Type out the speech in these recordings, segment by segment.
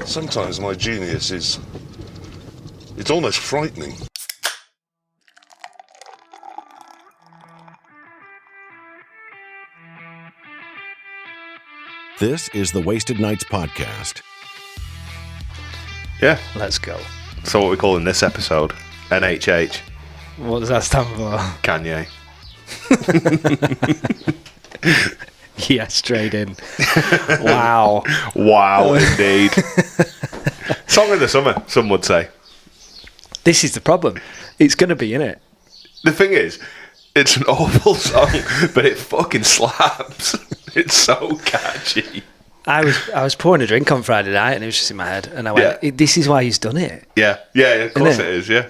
Sometimes my genius is... it's almost frightening. This is the Wasted Nights podcast. Yeah. Let's go. So what we're calling this episode, NHH. What does that stand for? Kanye. Yeah, straight in. Wow. Wow, indeed. Song of the summer, some would say. This is the problem. It's going to be, innit? The thing is, it's an awful song, but it fucking slaps. It's so catchy. I was pouring a drink on Friday night and it was just in my head. And I went, this is why he's done it. Yeah, of course it is, yeah.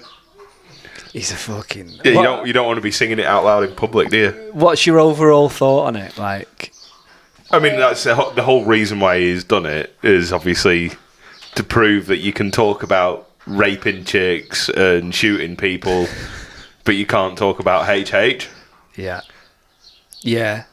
He's a fucking... Yeah, you don't want to be singing it out loud in public, do you? What's your overall thought on it? Like... I mean, that's the whole reason why he's done it is obviously to prove that you can talk about raping chicks and shooting people, but you can't talk about HH. Yeah. Yeah.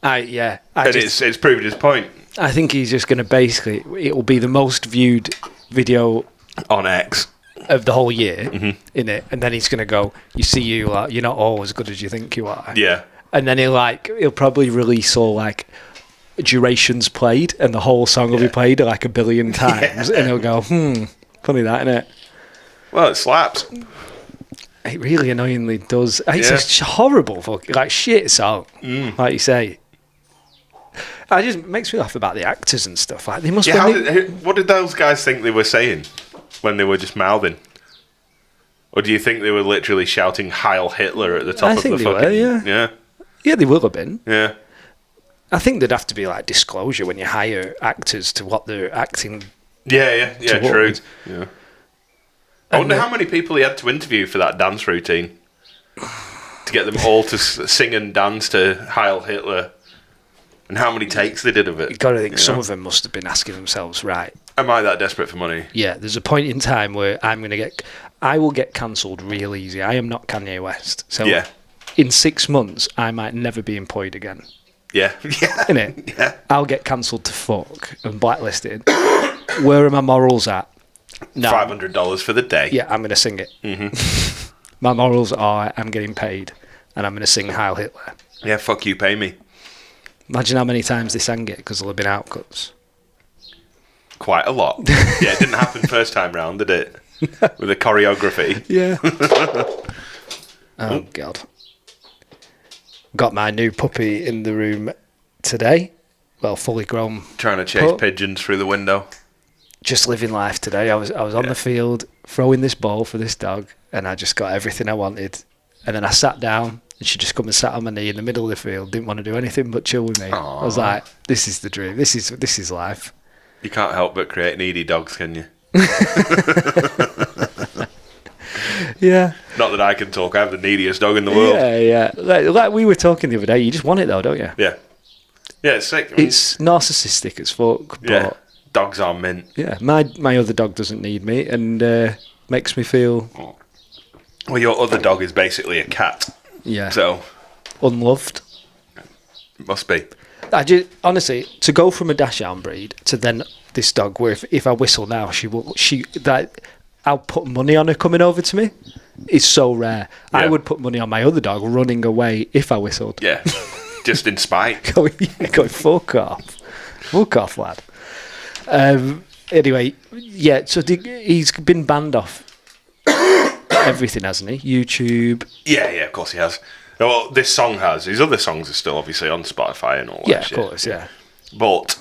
It's proved his point. I think he's just going to basically... It will be the most viewed video... On X. Of the whole year, in it. And then he's going to go, you see, you're not all as good as you think you are. Yeah. And then he'll probably release all, like... durations played, and the whole song will be played like 1 billion times, and he'll go, funny that, innit? Well, it slaps. It really annoyingly does. It's a horrible shit song, like you say. It just makes me laugh about the actors and stuff. Like they must. What did those guys think they were saying when they were just mouthing? Or do you think they were literally shouting Heil Hitler at the top of the fucking... Were, yeah. Yeah, they will have been. Yeah. I think there'd have to be like disclosure when you hire actors to what they're acting. Yeah, true. Yeah. I wonder And, how many people he had to interview for that dance routine to get them all to sing and dance to Heil Hitler, and how many takes they did of it. You've got to think some of them must have been asking themselves, right? Am I that desperate for money? Yeah, there's a point in time where I will get cancelled real easy. I am not Kanye West, so in 6 months I might never be employed again. Yeah. Innit? Yeah. I'll get cancelled to fuck and blacklisted. Where are my morals at? No. $500 for the day. Yeah, I'm going to sing it. Mm-hmm. My morals are I'm getting paid and I'm going to sing Heil Hitler. Yeah, fuck you, pay me. Imagine how many times they sang it because there'll have been outcuts. Quite a lot. Yeah, it didn't happen first time round, did it? With the choreography. Yeah. Oh, God. Got my new puppy in the room today. Well, fully grown. Trying to chase pigeons through the window. Just living life today. I was on the field throwing this ball for this dog, and I just got everything I wanted. And then I sat down, and she just come and sat on my knee in the middle of the field. Didn't want to do anything but chill with me. Aww. I was like, "This is the dream. This is life." You can't help but create needy dogs, can you? Yeah. Not that I can talk. I have the neediest dog in the world. Yeah. Like we were talking the other day. You just want it though, don't you? Yeah. Yeah, it's sick. It's narcissistic as fuck. But dogs are mint. Yeah, my other dog doesn't need me and makes me feel... Well, your other dog is basically a cat. Yeah. So... unloved. Must be. Honestly, to go from a Dachshund breed to then this dog where if I whistle now, I'll put money on her coming over to me. It's so rare. Yeah. I would put money on my other dog running away if I whistled. Yeah, just in spite. Going, fuck off. Fuck off, lad. Anyway, yeah, so he's been banned off everything, hasn't he? YouTube. Yeah, of course he has. Well, this song has. His other songs are still obviously on Spotify and all that shit. Yeah, of course, yeah. But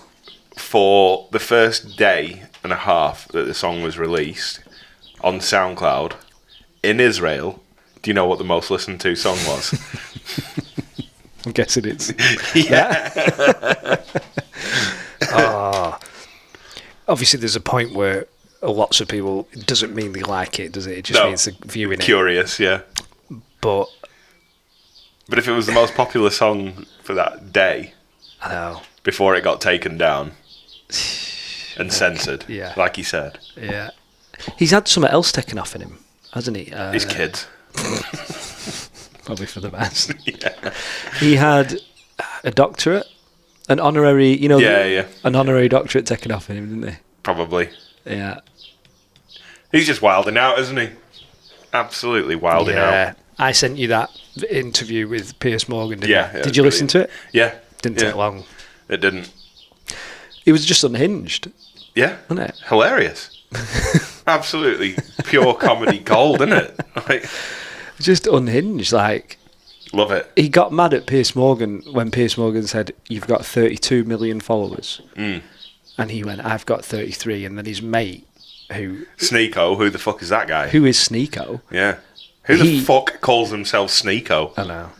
for the first day and a half that the song was released on SoundCloud in Israel, do you know what the most listened to song was? I'm guessing it's... Yeah. Obviously, there's a point where lots of people... It doesn't mean they like it, does it? It just means they're viewing it. Curious, yeah. But if it was the most popular song for that day... I know. Before it got taken down and censored, like he said. Yeah. He's had something else taken off in him, hasn't he? His kids. Probably for the best. Yeah. He had a doctorate, an honorary, an honorary doctorate taken off in him, didn't he? Probably. Yeah. He's just wilding out, isn't he? Absolutely wilding out. I sent you that interview with Piers Morgan, didn't Yeah, I? yeah, Did you listen to it? Yeah. Didn't take long. It didn't. It was just unhinged, Yeah. wasn't it? Hilarious. Absolutely pure comedy gold, isn't it? Like, Just unhinged, like... love it. He got mad at Piers Morgan when Piers Morgan said, "You've got 32 million followers." And he went, "I've got 33." And then his mate, Sneeko, who the fuck is that guy? who is Sneeko? Yeah. Who the fuck calls himself Sneeko? I know.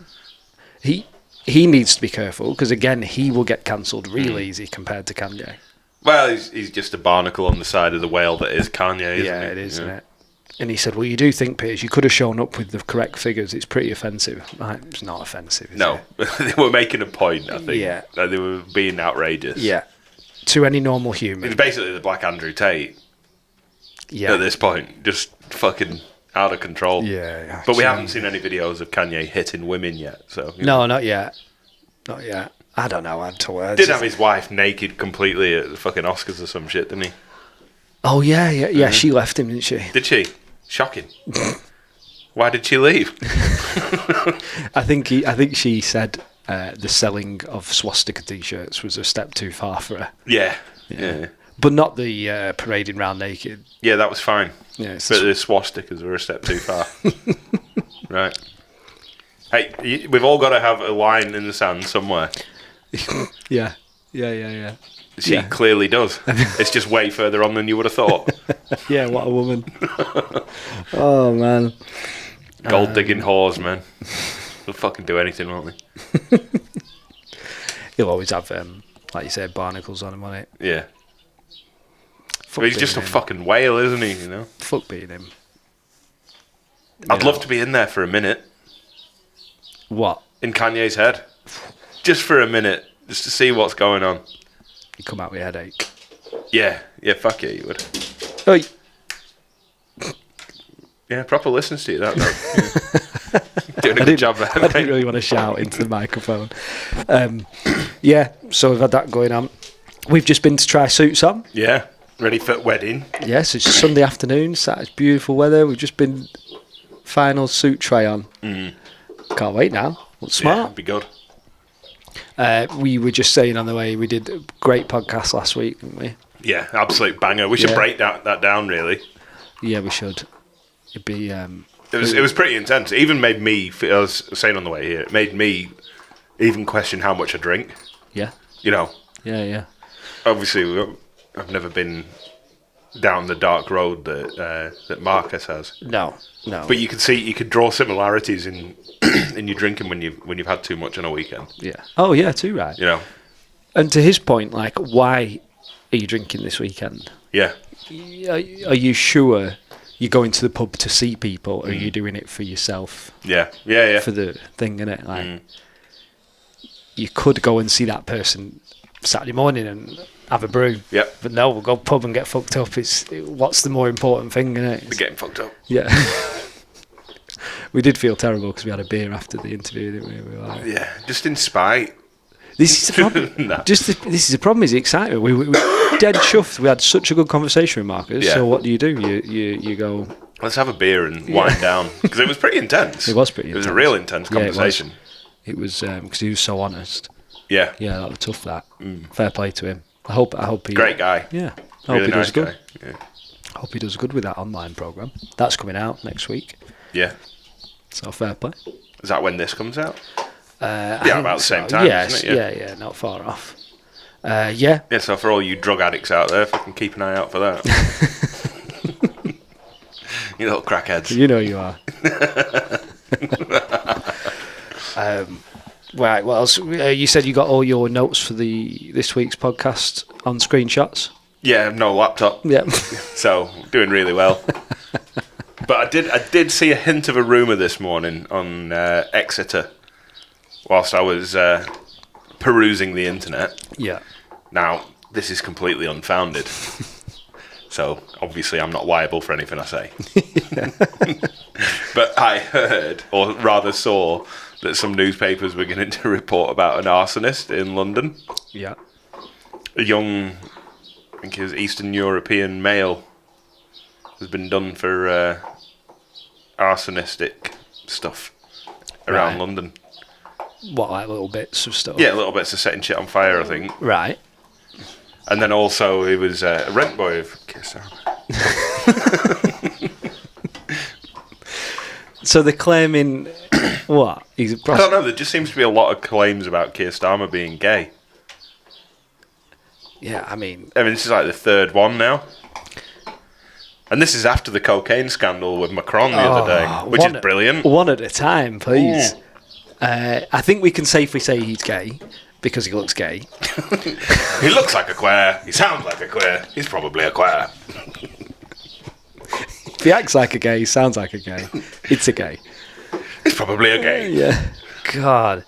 He needs to be careful, because again, he will get cancelled real easy compared to Kanye. Well, he's just a barnacle on the side of the whale that is Kanye, isn't Yeah, he? it is, isn't it? And he said, "Well, you do think, Piers, you could have shown up with the correct figures. It's pretty offensive." Like, it's not offensive, is No, it? they were making a point, I think. Yeah. That they were being outrageous. Yeah. To any normal It's human. basically the Black Andrew Tate Yeah. at this point. Just fucking out of control. Yeah. But we haven't seen any videos of Kanye hitting women yet, so... No, not yet. Not yet. I don't know. I'm told. Did have his wife naked completely at the fucking Oscars or some shit, didn't he? Oh, yeah. She left him, didn't she? Did she? Shocking. Why did she leave? I think she said the selling of swastika T-shirts was a step too far for her. Yeah. But not the parading round naked. Yeah, that was fine. Yeah, But the swastikas were a step too far. Right. Hey, we've all got to have a line in the sand somewhere. Yeah. She clearly does. It's just way further on than you would have thought. Yeah, what a woman. Oh, man. Gold digging whores, man. They'll fucking do anything, won't they? He'll always have, like you said, barnacles on him, won't it? Yeah. Fuck But he's just a being him. fucking whale, isn't he? You know. Fuck being him. I'd love to be in there for a minute What? in Kanye's head, just for a minute, just to see what's going on. You come out with a headache. Yeah. Fuck yeah, you would. Oi. Yeah, proper listens to you, that though. Yeah. Doing a good job there. I didn't really want to shout into the microphone. Yeah, so we've had that going on. We've just been to try suits on. Yeah, ready for wedding. Yes, it's Sunday afternoon. It's beautiful weather. We've just been final suit try on. Can't wait now. Looks Yeah, smart. be good. We were just saying on the way, we did a great podcast last week, didn't we? Yeah, absolute banger. We should Yeah. break that down, really. Yeah, we should. It'd be. It was pretty intense. It even made me, I was saying on the way here, it made me even question how much I drink. Yeah. You know, Yeah. obviously, I've never been down the dark road that Marcus has. No. But you could draw similarities in in your drinking when you've had too much on a weekend. Yeah. Oh, yeah, too right. You know. And to his point, like, why are you drinking this weekend? Yeah. Are you sure you're going to the pub to see people, or are you doing it for yourself? Yeah. For the thing, innit? Like, you could go and see that person Saturday morning and have a brew. Yep. But no, we'll go pub and get fucked up. What's the more important thing, innit? We're getting fucked up. Yeah. We did feel terrible because we had a beer after the interview, didn't we? We were like, Yeah, just in spite. this is the problem. Nah. This is the problem. Is the excitement. We were dead chuffed. We had such a good conversation with Marcus. Yeah. So what do? You go. Let's have a beer and wind down, because it was pretty intense. It was pretty It was intense. a real intense Yeah, it was. conversation. It was because he was so honest. Yeah. Yeah, that was tough. That fair play to him. I hope he. Great guy. Yeah. I Really hope he nice does good. guy. Yeah. I hope he does good with that online program. That's coming out next week. Yeah. So fair play. Is that when this comes out? I Yeah, think about the same so. time, Yes, isn't it? yeah, not far off. Yeah. Yeah, so for all you drug addicts out there, fucking keep an eye out for that. You little crackheads. You know you are. Right, what else? You said you got all your notes for this week's podcast on screenshots. Yeah, no laptop. Yeah. So, doing really well. But I did see a hint of a rumour this morning on Exeter whilst I was perusing the internet. Yeah. Now, this is completely unfounded. So, obviously, I'm not liable for anything I say. But I heard, or rather saw, that some newspapers were going to report about an arsonist in London. Yeah. A young think he was Eastern European male. Has been done for arsonistic stuff around London. What, like little bits of stuff? Yeah, little bits of setting shit on fire, I think. Right. And then also he was a rent boy of Keir Starmer. So they're claiming what? He's I don't know, there just seems to be a lot of claims about Keir Starmer being gay. Yeah, I mean, this is like the third one now. And this is after the cocaine scandal with Macron the other day, which is brilliant. One at a time, please. I think we can safely say he's gay because he looks gay. He looks like a queer. He sounds like a queer. He's probably a queer. If he acts like a gay, he sounds like a gay. It's a gay. He's probably a gay. Yeah. God.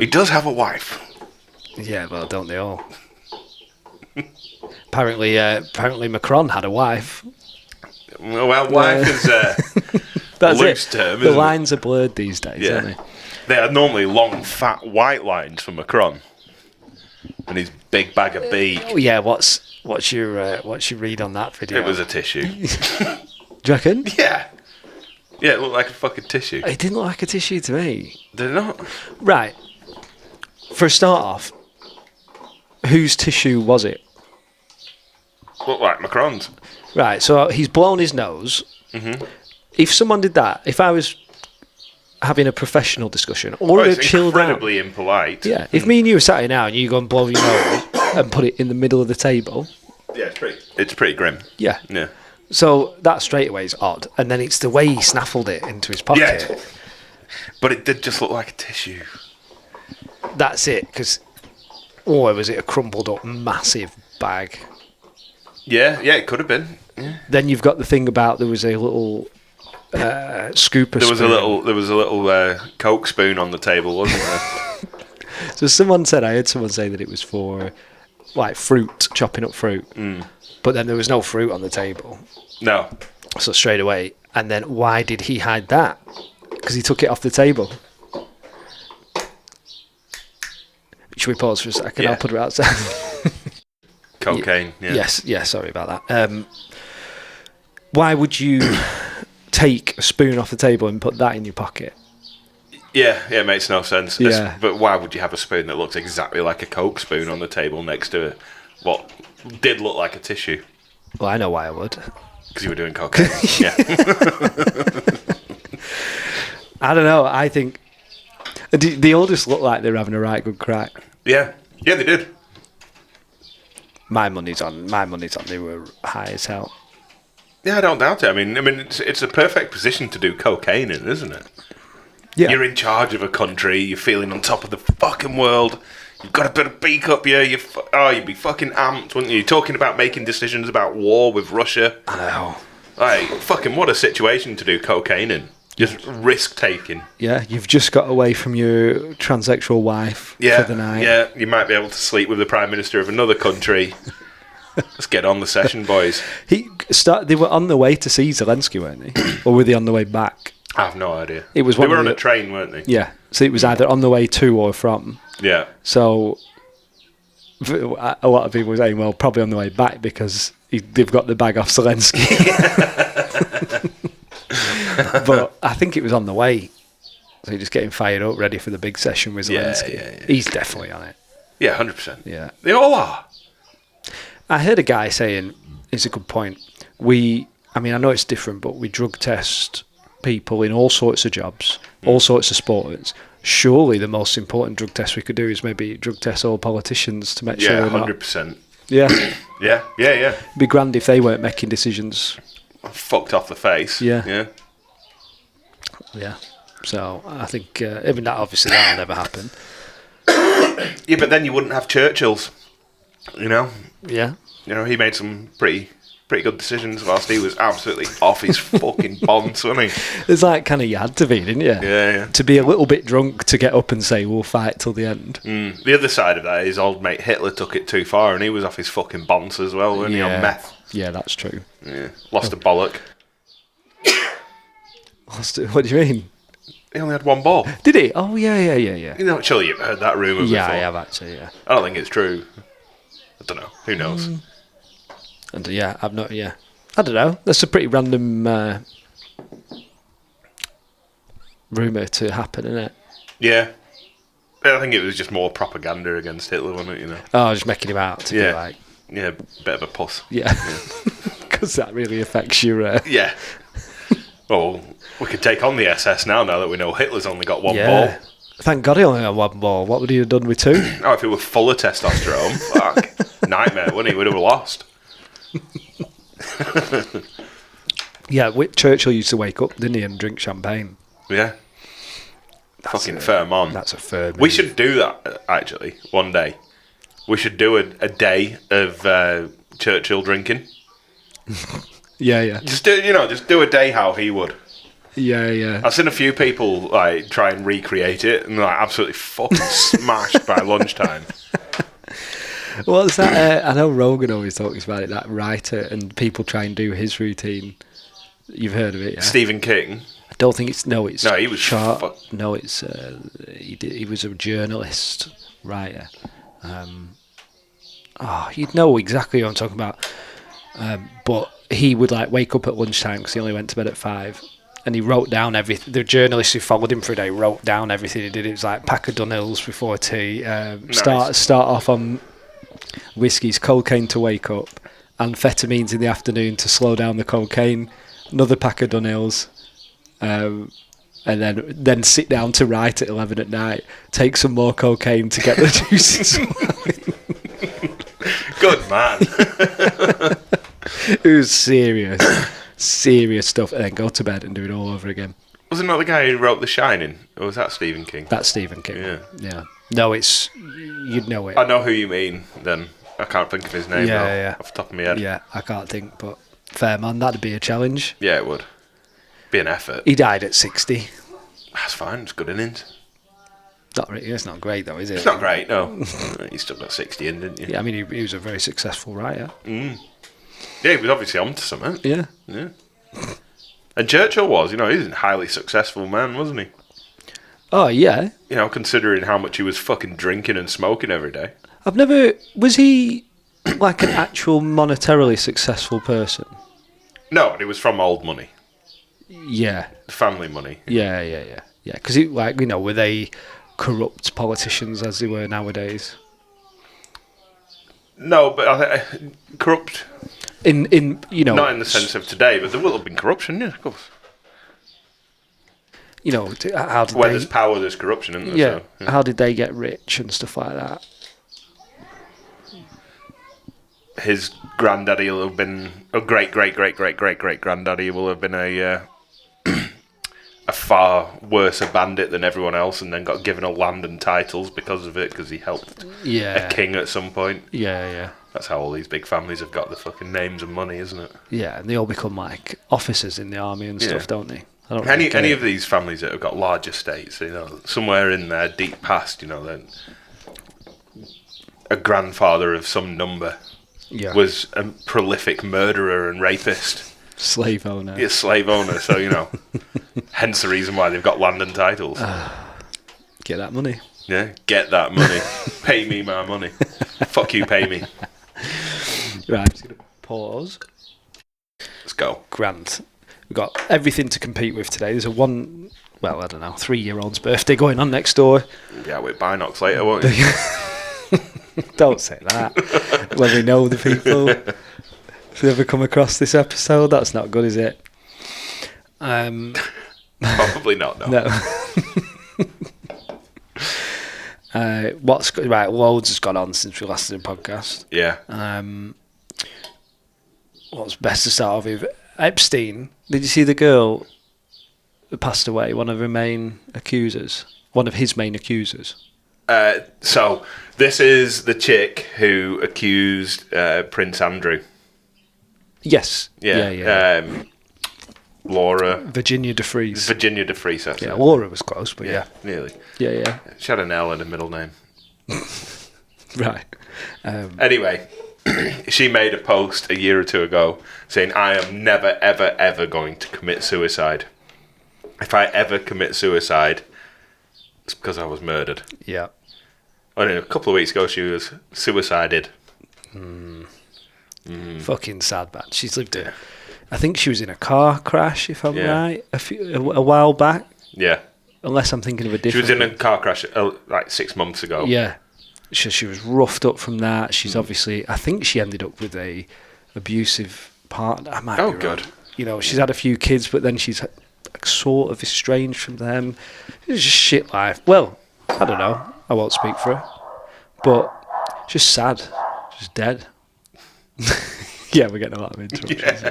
He does have a wife. Yeah, well, don't they all? Apparently Macron had a wife. Well, wife is That's loose it. term, The isn't lines are blurred these days, aren't they? They are normally long, fat, white lines for Macron, and his big bag of beak. Oh yeah, what's your read on that video? It was a tissue. Do you reckon? Yeah, it looked like a fucking tissue. It didn't look like a tissue to me. Did it not? Right. For a start off, whose tissue was it? Looked like Macron's. Right, so he's blown his nose. Mm-hmm. If someone did that, if I was having a professional discussion, or it's chilled out, incredibly impolite. yeah. If me and you were sat here now and you go and blow your nose and put it in the middle of the table, Yeah, it's pretty grim. yeah. Yeah. So that straight away is odd, and then it's the way he snaffled it into his pocket. Yeah. But it did just look like a tissue. That's it, because was it a crumpled up massive bag? Yeah, it could have been. Yeah. Then you've got the thing about there was a little scooper. There was a little Coke spoon on the table, wasn't there? So I heard someone say that it was for like fruit, chopping up fruit. But then there was no fruit on the table. No. So straight away. And then why did he hide that? Because he took it off the table. Should we pause for a second? Yeah. I'll put it outside. Cocaine, yeah. Yes, sorry about that. Why would you take a spoon off the table and put that in your pocket? Yeah, it makes no sense. Yeah. But why would you have a spoon that looks exactly like a Coke spoon on the table next to what did look like a tissue? Well, I know why I would. Because you were doing cocaine. Yeah. I don't know. I think they all just look like they're having a right good crack. Yeah, they did. My money's on. They were high as hell. Yeah, I don't doubt it. I mean, it's a perfect position to do cocaine in, isn't it? Yeah. You're in charge of a country. You're feeling on top of the fucking world. You've got a bit of beak up you. You'd be fucking amped, wouldn't you? Talking about making decisions about war with Russia. I know. Like, fucking what a situation to do cocaine in. Just risk-taking. Yeah, you've just got away from your transsexual wife for the night. Yeah, you might be able to sleep with the Prime Minister of another country. Let's get on the session, boys. They were on the way to see Zelensky, weren't they? Or were they on the way back? I have no idea. They were on a train, weren't they? Yeah, so it was either on the way to or from. Yeah. So a lot of people were saying, well, probably on the way back because they've got the bag off Zelensky. But I think it was on the way. So you're just getting fired up, ready for the big session with Zelensky. Yeah. He's definitely on it. Yeah, 100%. Yeah. They all are. I heard a guy saying, it's a good point, I know it's different, but we drug test people in all sorts of jobs, all sorts of sports. Surely the most important drug test we could do is maybe drug test all politicians to make sure they're not... 100%. Yeah. Yeah. It'd be grand if they weren't making decisions. Fucked off the face. Yeah. So I think, obviously that'll never happen. Yeah, but then you wouldn't have Churchill's, you know? Yeah. You know, he made some pretty good decisions whilst he was absolutely off his fucking bonds, wasn't he? It's like kind of you had to be, didn't you? Yeah. To be a little bit drunk to get up and say, we'll fight till the end. The other side of that is old mate Hitler took it too far and he was off his fucking bonds as well, wasn't he, on meth? Yeah, that's true. Yeah. Lost a bollock. What do you mean? He only had one ball. Did he? Oh, yeah. You know, surely you've heard that rumour before. Yeah, I have actually, yeah. I don't think it's true. I don't know. Who knows? And I've not. Yeah, I don't know. That's a pretty random rumor to happen, isn't it? Yeah. I think it was just more propaganda against Hitler, wasn't it? You know. Oh, just making him out to be like. Yeah, bit of a puss. Yeah, because that really affects your. Yeah. Well, we could take on the SS now that we know Hitler's only got one ball. Thank God he only had one ball. What would he have done with two? Oh, if he were full of testosterone, fuck. Nightmare, wouldn't he? Would have lost. Yeah, Churchill used to wake up, didn't he, and drink champagne. Yeah. Fucking firm on. That's a firm. We should do that, actually, one day. We should do a day of Churchill drinking. Yeah. Just do a day how he would. Yeah. I've seen a few people like try and recreate it and like absolutely fucking smashed by lunchtime. What's that? I know Rogan always talks about it. That writer and people try and do his routine. You've heard of it, yeah? Stephen King. I don't think it's no. It's no. He was no. It's he was a journalist writer. You'd know exactly what I'm talking about. But he would like wake up at lunchtime because he only went to bed at 5. And he wrote down everything. The journalist who followed him for a day wrote down everything he did. It was like pack of Dunhills before tea. Nice. Start off on whiskies, cocaine to wake up, amphetamines in the afternoon to slow down the cocaine. Another pack of Dunhills, and then sit down to write at 11 at night. Take some more cocaine to get the juices flowing. Good man. It was serious stuff, and then go to bed and do it all over again. Was it not the guy who wrote The Shining, or was that Stephen King? That's Stephen King. Yeah. No, you'd know it. I know who you mean. Then I can't think of his name off the top of my head. Yeah, I can't think, but fair man, that'd be a challenge. Yeah, it would be an effort. He died at 60. That's fine. It's good innings. Not really. It's not great though, is it? It's not great. No, you still got 60 in, didn't you? Yeah, I mean he was a very successful writer. Yeah, he was obviously onto something. Yeah. And Churchill was, he was a highly successful man, wasn't he? Oh, yeah. Considering how much he was fucking drinking and smoking every day. Was he like an actual monetarily successful person? No, it was from old money. Yeah. Family money. Yeah. Because were they corrupt politicians as they were nowadays? No, but I think corrupt... In not in the sense of today, but there will have been corruption, yeah, of course. How did where there's power, there's corruption, isn't there? Yeah. So, yeah. How did they get rich and stuff like that? His granddaddy will have been a great granddaddy will have been a far worse bandit than everyone else, and then got given a land and titles because of it, because he helped a king at some point. Yeah. That's how all these big families have got the fucking names and money, isn't it? Yeah, and they all become like officers in the army and stuff, don't they? Any of these families that have got large estates, somewhere in their deep past, a grandfather of some number was a prolific murderer and rapist. Slave owner. Yeah, slave owner, so, hence the reason why they've got land and titles. Get that money. Yeah, get that money. Pay me my money. Fuck you, pay me. Right, I'm just going to pause. Let's go. Grant. We've got everything to compete with today. There's a 3-year-old's birthday going on next door. Yeah, with Binocs later, won't you? Don't say that. When we know the people. If you ever come across this episode, that's not good, is it? Probably not, no. Loads has gone on since we last did a podcast. Yeah. What's best to start off with? Epstein. Did you see the girl who passed away? One of his main accusers. So this is the chick who accused Prince Andrew. Yes. Yeah. Laura. Virginia de Vries. That's it. Laura was close, but yeah. Nearly. Yeah. She had an L in her middle name. Right. Anyway, she made a post a year or two ago saying, I am never, ever, ever going to commit suicide. If I ever commit suicide, it's because I was murdered. Yeah. And a couple of weeks ago, she was suicided. Fucking sad, man. She's lived it. I think she was in a car crash, if I'm right, a while back. Yeah. Unless I'm thinking of a different. She was in a car crash like 6 months ago. Yeah. She was roughed up from that. She's obviously, I think she ended up with a abusive partner. I might be wrong. God. You know, she's had a few kids, but then she's sort of estranged from them. It's just shit life. Well, I don't know. I won't speak for her. But just sad. Just dead. Yeah, we're getting a lot of interruptions.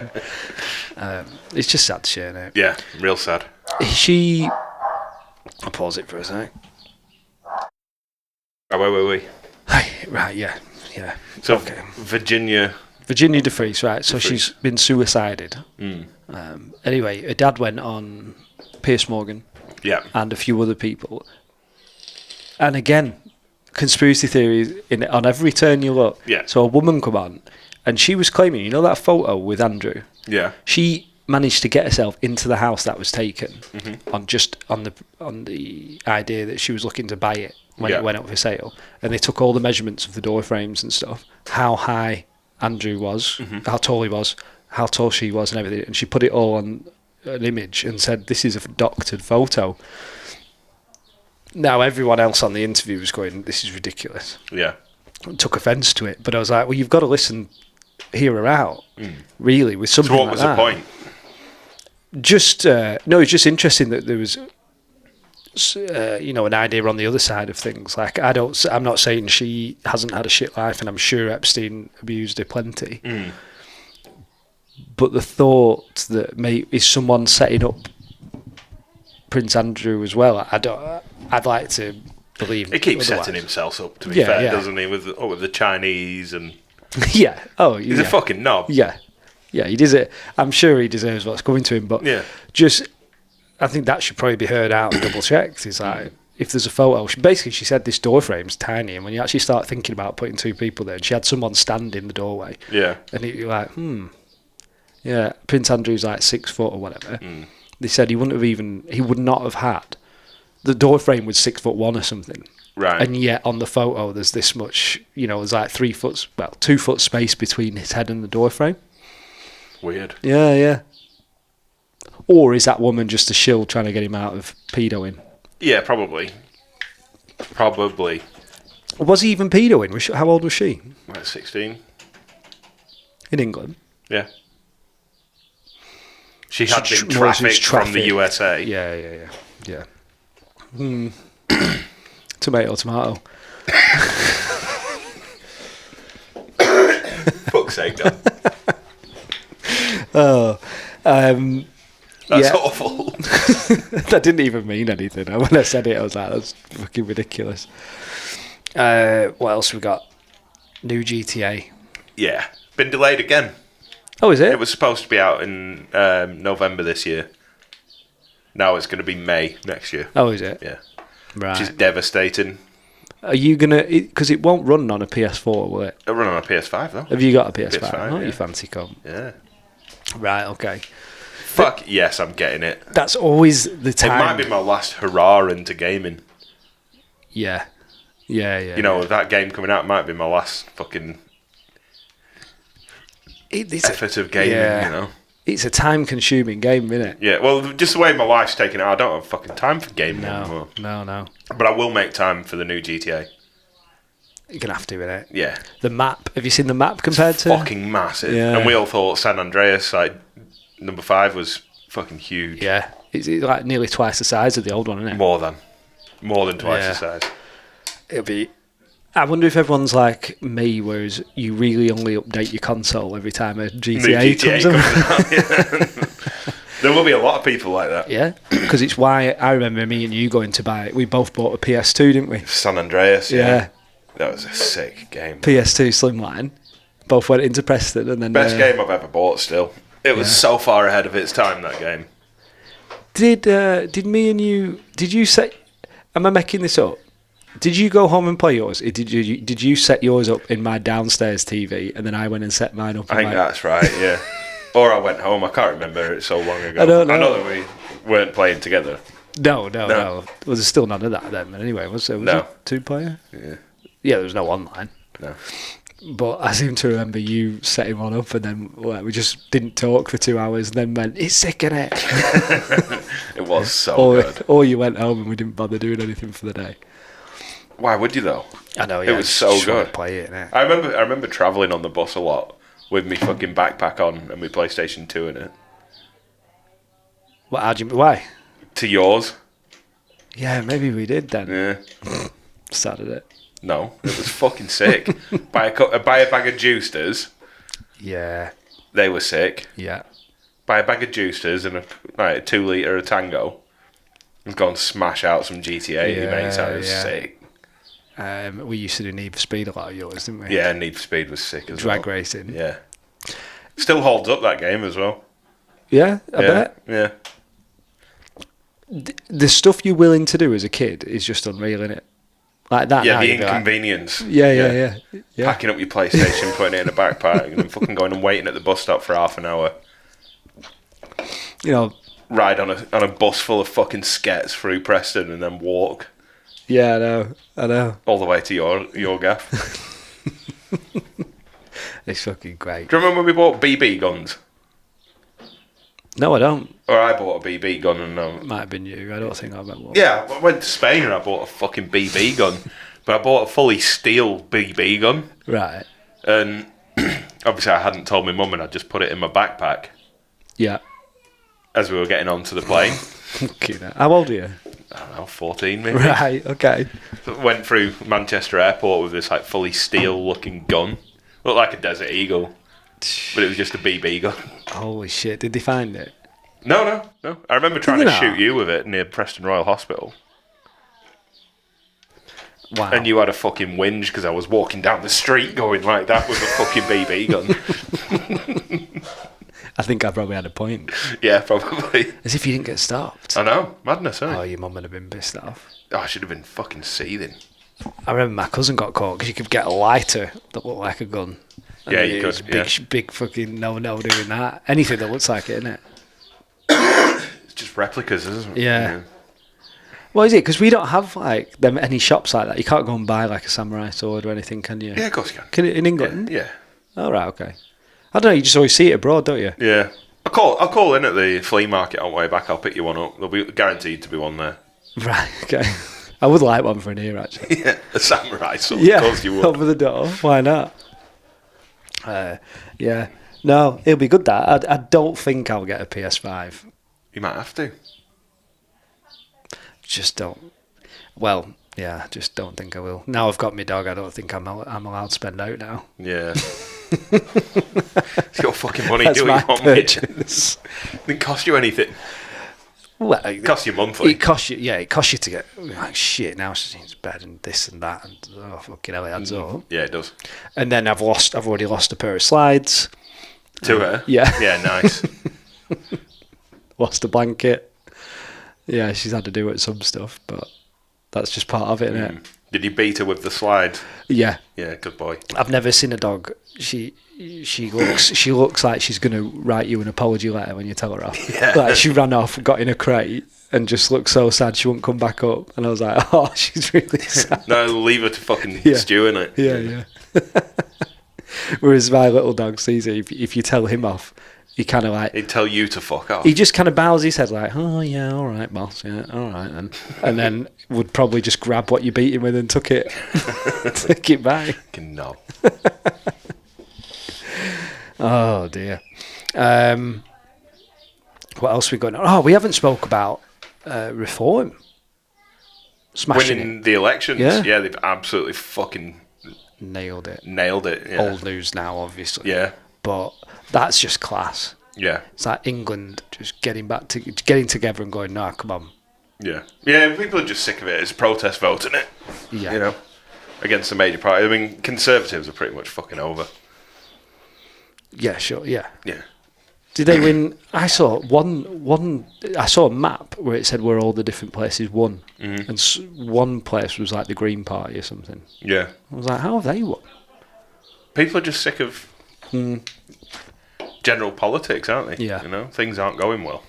Yeah. It's just sad shit, isn't it? Yeah, real sad. I'll pause it for a sec. Oh, wait. Right, yeah. So, okay. Virginia DeFreeze, right. So she's been suicided. Mm. Anyway, her dad went on Piers Morgan. Yeah. And a few other people. And again, conspiracy theories on every turn you look. Yeah. So a woman come on, and she was claiming, you know that photo with Andrew? Yeah. She managed to get herself into the house that was taken on the idea that she was looking to buy it when it went up for sale. And they took all the measurements of the door frames and stuff, how high Andrew was, how tall he was, how tall she was and everything. And she put it all on an image and said, this is a doctored photo. Now everyone else on the interview was going, this is ridiculous. Yeah. I took offence to it. But I was like, well, you've got to listen, hear her out, really, with something So what like was that. the point? Just no, it's just interesting that there was an idea on the other side of things. Like I'm not saying she hasn't had a shit life, and I'm sure Epstein abused her plenty. But the thought that is someone setting up Prince Andrew as well, I'd like to believe He keeps otherwise. setting himself up, to be fair, doesn't he? With the Chinese and Yeah. Oh, he's a fucking knob. Yeah, he does it. I'm sure he deserves what's coming to him, but I think that should probably be heard out and double checked. It's like, if there's a photo, she said this door frame's tiny, and when you actually start thinking about putting two people there, and she had someone stand in the doorway. Yeah. And you're like, yeah, Prince Andrew's like 6 foot or whatever. They said he would not have had, the door frame was 6'1" or something. Right. And yet on the photo, there's this much, there's like 2 foot space between his head and the door frame. Weird. Yeah. Or is that woman just a shill trying to get him out of pedoing? Yeah, probably. Was he even pedoing? How old was she? Like 16. In England? Yeah. She had been trafficked from the USA. Yeah. Tomato. Fuck's sake, Dan. That's awful. That didn't even mean anything. When I said it, I was like, that's fucking ridiculous. What else we got? New GTA. Yeah. Been delayed again. Oh, is it? It was supposed to be out in November this year. Now it's going to be May next year. Oh, is it? Yeah. Right. Which is devastating. Are you going to... Because it won't run on a PS4, will it? It'll run on a PS5, though. Have you got a PS5? PS5, You fancy come? Yeah. Right, okay. Fuck, yes, I'm getting it. That's always the time. It might be my last hurrah into gaming. Yeah. With that game coming out, it might be my last fucking effort of gaming, It's a time-consuming game, isn't it? Yeah, well, just the way my life's taken out, I don't have fucking time for gaming anymore. No. But I will make time for the new GTA. You're going to have to, innit? Yeah. The map, have you seen the map compared it's to... fucking massive. Yeah. And we all thought San Andreas, number 5 was fucking huge. Yeah. It's like nearly twice the size of the old one, isn't it? More than twice the size. It'll be... I wonder if everyone's like me, whereas you really only update your console every time a GTA comes out. There will be a lot of people like that. Yeah, because it's why I remember me and you going to buy it. We both bought a PS2, didn't we? San Andreas, yeah. That was a sick game. PS2 Slimline. Both went into Preston and then... Best game I've ever bought still. It was so far ahead of its time, that game. Did me and you... Did you say... Am I making this up? Did you go home and play yours? Did you set yours up in my downstairs TV and then I went and set mine up? I think that's right, yeah. Or I went home. I can't remember. It's so long ago. I don't know. I know that we weren't playing together. No. Well, there's still none of that then. But anyway, was it 2-player? Yeah. Yeah, there was no online. No. But I seem to remember you setting one up, and then we just didn't talk for 2 hours, and then went, "It's sick, innit?" It was so good. Or you went home and we didn't bother doing anything for the day. Why would you though? I know, yeah. It was so good. Play it, innit? I remember travelling on the bus a lot with me fucking backpack on and my PlayStation 2 in it. Why? To yours? Yeah, maybe we did then. Yeah. Started it. No, it was fucking sick. buy a bag of juicers. Yeah. They were sick. Yeah. Buy a bag of juicers and a 2 litre of Tango. And go and smash out some GTA. Yeah, Mates, that was sick. We used to do Need for Speed a lot of yours, didn't we? Yeah, Need for Speed was sick as well. Drag racing. Yeah. Still holds up, that game as well. Yeah, I bet. Yeah. The stuff you're willing to do as a kid is just unreal, innit? Like that. Yeah, now, the you'd be like, inconvenience. Yeah. Packing up your PlayStation, putting it in a backpack, and then fucking going and waiting at the bus stop for half an hour. You know. Ride on a bus full of fucking skets through Preston, and then walk. Yeah, I know. All the way to your gaff. It's fucking great. Do you remember when we bought BB guns? No, I don't. Or I bought a BB gun and Might have been you. I don't think I remember. yeah, I went to Spain and I bought a fucking BB gun, but I bought a fully steel BB gun. Right. And obviously I hadn't told my mum, and I just put it in my backpack Yeah. as we were getting onto the plane. How old are you? I don't know, 14 maybe. Right. Okay. Went through Manchester Airport with this like fully steel looking gun. Looked like a Desert Eagle, but it was just a BB gun. Holy shit! Did they find it? No. I remember trying to Did they not? shoot you with it near Preston Royal Hospital. Wow. And you had a fucking whinge because I was walking down the street going like that with a fucking BB gun. I think I probably had a point. Yeah, probably. As if you didn't get stopped. I know. Madness, Oh, eh? your mum would have been pissed off. Oh, I should have been fucking seething. I remember my cousin got caught because you could get a lighter that looked like a gun. And Yeah, you it was could, Big fucking no doing that. Anything that looks like it, innit? It's just replicas, isn't it? Yeah. Well, is it? Because we don't have like them any shops like that. You can't go and buy like a samurai sword or anything, can you? Yeah, of course you can. Can it in England? Yeah. Oh, right, okay. I don't know. You just always see it abroad, don't you? Yeah. I'll call in at the flea market on the way back. I'll pick you one up. There'll be guaranteed to be one there. Right. Okay. I would like one for in here, actually. Yeah, a samurai sword. Yeah. Of course you would. Over the door. Why not? Yeah. No, it'll be good. That I don't think I'll get a PS5. You might have to. Just don't. Well, yeah. Just don't think I will. Now I've got my dog. I don't think I'm allowed to spend out now. Yeah. It's your fucking money. That's Do my what you want, mate. purchase. It didn't cost you anything. Well, It costs you monthly. It costs you. Yeah, it costs you to get like shit. Now she needs bed and this and that, and oh fucking hell, it adds up. Yeah, it does. And then I've already lost a pair of slides. To her? Yeah. Yeah, nice. Lost a blanket. Yeah, she's had to do it some stuff, but that's just part of it, isn't it? Did you beat her with the slide? Yeah. Yeah, good boy. I've never seen a dog. She looks like she's gonna write you an apology letter when you tell her off. Yeah. Like she ran off, got in a crate, and just looked so sad she wouldn't come back up. And I was like, oh, she's really sad. No, leave her to fucking Yeah. stew in it. Yeah. Whereas my little dog sees it. If you tell him off, he kind of like He'd tell you to fuck off. he just kind of bows his head like, oh yeah, all right, boss, yeah, all right, and then would probably just grab what you beat him with and took it back. Fucking knob. Oh dear. What else we got? Oh, we haven't spoke about reform. Smashing Winning the elections. Yeah. Yeah, they've absolutely fucking it. Nailed it. nailed it. Yeah. Old news now, obviously. Yeah. But that's just class. Yeah. It's like England just getting together and going, nah, come on. Yeah. Yeah, people are just sick of it. It's a protest vote, isn't it? Yeah. You know? Against the major party. I mean, Conservatives are pretty much fucking over. Yeah, sure, yeah. Yeah. Did they win? I saw I saw a map where it said where all the different places won. Mm-hmm. And one place was like the Green Party or something. Yeah. I was like, how have they won? People are just sick of general politics, aren't they? Yeah. You know? Things aren't going well.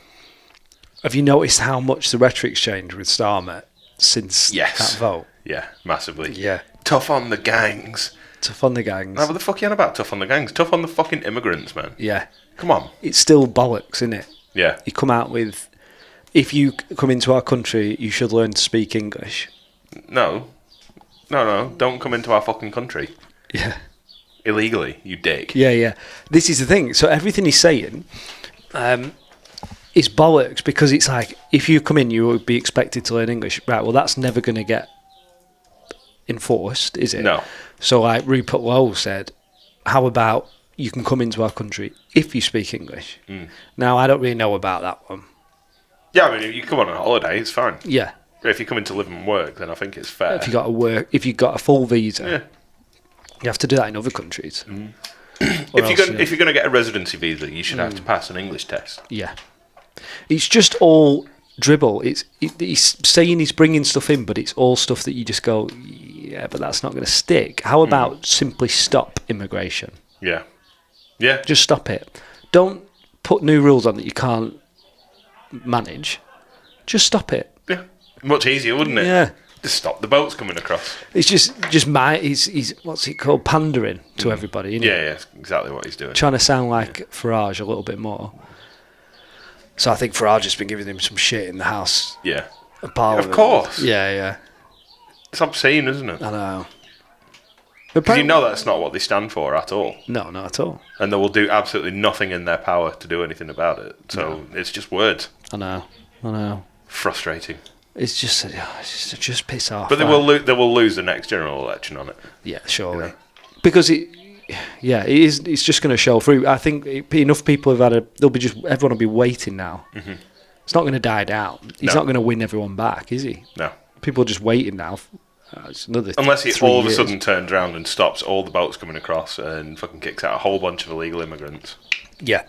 Have you noticed how much the rhetoric's changed with Starmer since Yes. that vote? Yeah, massively. Yeah. Tough on the gangs. Tough on the gangs. No, what the fuck are you on about? Tough on the gangs. Tough on the fucking immigrants, man. Yeah. Come on. It's still bollocks, isn't it? Yeah. You come out with, if you come into our country, you should learn to speak English. No. Don't come into our fucking country. Yeah. Illegally, you dick. Yeah. This is the thing. So everything he's saying is bollocks, because it's like, if you come in, you would be expected to learn English. Right, well, that's never going to get enforced, is it? No. So like Rupert Lowe said, how about you can come into our country if you speak English? Now, I don't really know about that one. Yeah, I mean, if you come on a holiday, it's fine. Yeah. But if you come in to live and work, then I think it's fair. If you got a full visa, you have to do that in other countries. If you're going to get a residency visa, you should have to pass an English test. Yeah. It's just all dribble. He's saying he's bringing stuff in, but it's all stuff that you just go, yeah, but that's not going to stick. How about simply stop immigration? Yeah. Yeah. Just stop it. Don't put new rules on that you can't manage. Just stop it. Yeah. Much easier, wouldn't it? Yeah. Just stop the boats coming across. It's just he's what's it called, pandering to everybody, isn't Yeah, that's exactly what he's doing. Trying to sound like Farage a little bit more. So I think Farage has been giving him some shit in the House Yeah. of Parliament. Of course. Yeah. It's obscene, isn't it? I know. Because you know that's not what they stand for at all. No, not at all. And they will do absolutely nothing in their power to do anything about it. So it's just words. I know. Frustrating. It's just piss off. But they will lose the next general election on it. Yeah, surely. Yeah. Because it's just going to show through. I think enough people have everyone will be waiting now. Mm-hmm. It's not going to die down. He's not going to win everyone back, is he? No. People are just waiting now. It's another Unless he 3 all of a years. sudden turns around and stops all the boats coming across and fucking kicks out a whole bunch of illegal immigrants. Yeah.